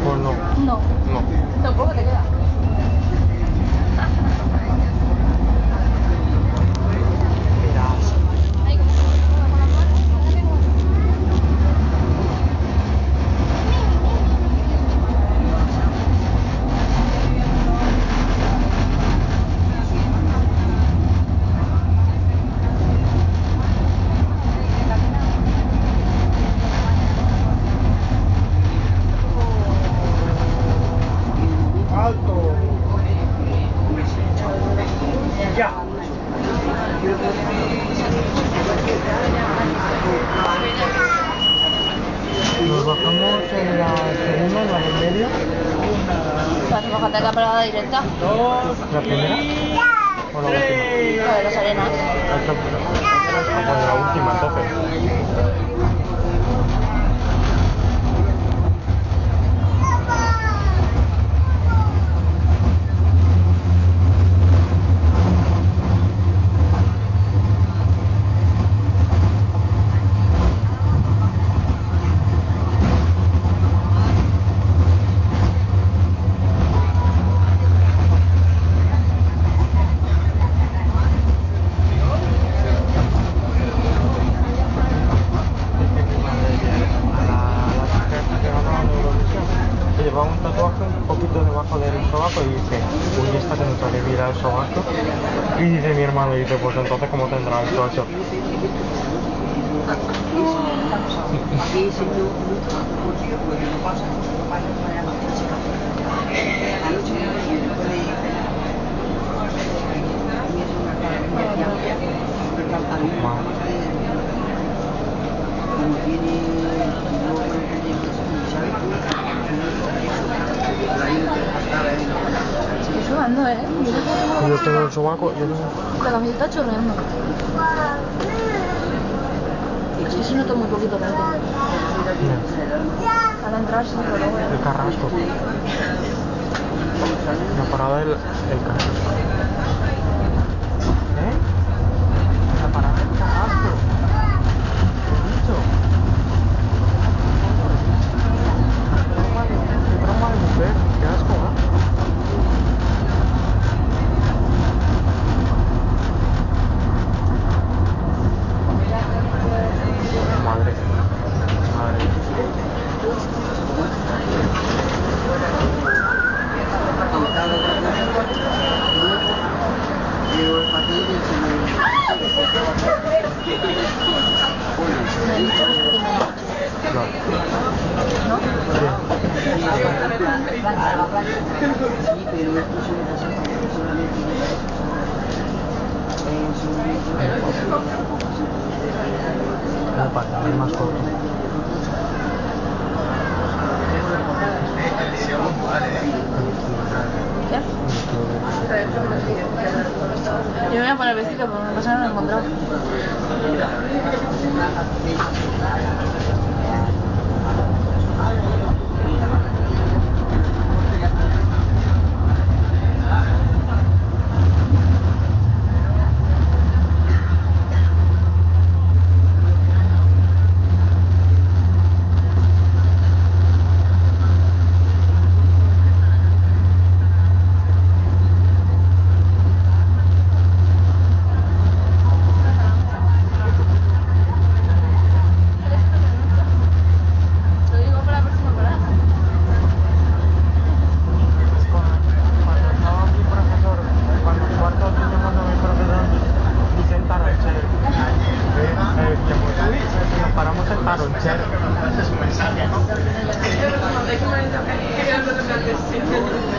Pues no. No. No. Tampoco te queda. Ahí como con las manos. ¡Alto! ¡Ya! Nos bajamos en la segunda, en la del medio. Pues bájate a la parada directa. ¿La primera? ¿O la última? La de las arenas. Ah, pues la última, entonces. Llevaba un tatuaje un poquito debajo del sobaco y dice, uy, esta que nunca le viera el sobaco. Y dice mi hermano, dice, pues entonces ¿cómo tendrá el tocho? Estoy sudando, ¿eh? Yo tengo el sobaco, yo tengo... La camiseta chorreando. Es que se nota muy poquito la gente. Al entrar sí, pero luego... El carrasco. La parada del carrasco. ¿Eh? La parada del carrasco. ¿Qué he dicho? Qué broma de mujer. Qué asco, ¿no? Madre. Madre. No. ¿No? No pasa, es más corto. ¿Qué? Yo me voy a poner vestido, pero me pasa no lo he encontrado.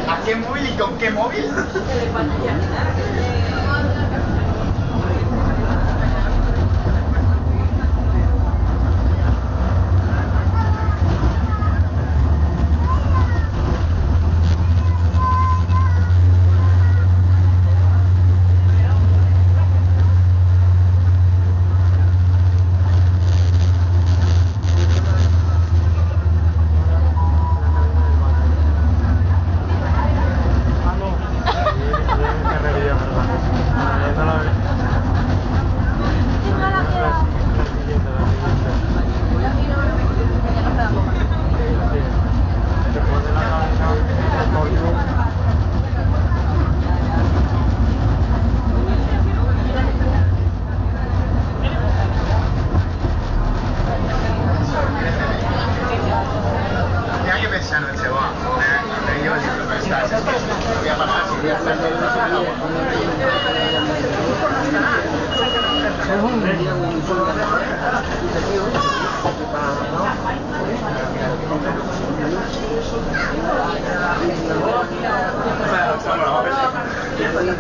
¿A qué móvil y con qué móvil? Qué realidad, ¿verdad?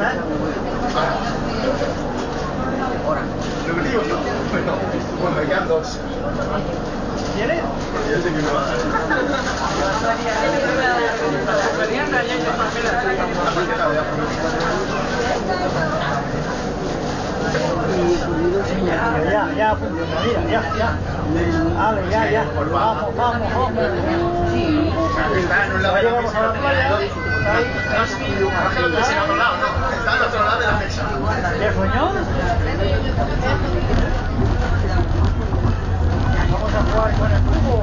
Lo que digo yo, bueno, ya dos. ¿Quieres? Ya sé que me va a dar. Ya, funciona, mira, ya. Vale, ya. Vamos. Está en un lado de la mesa. Ángel lo en otro lado, no. Está al otro lado de la mesa. ¿Qué coño? Vamos a jugar con el cubo.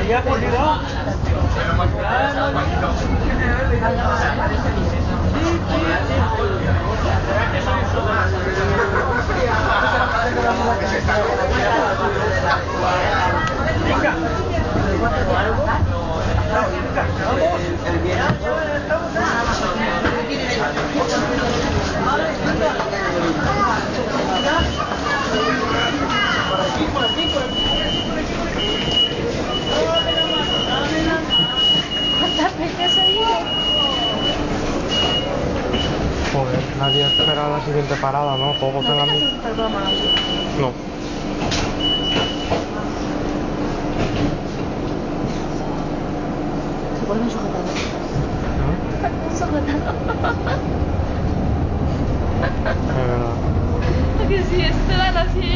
¿Ya por no? Joder, nadie espera la siguiente parada, ¿no? Todos en la misma. No. Se pone un sujetador. Un sujetador. Es verdad. Que si esto van así.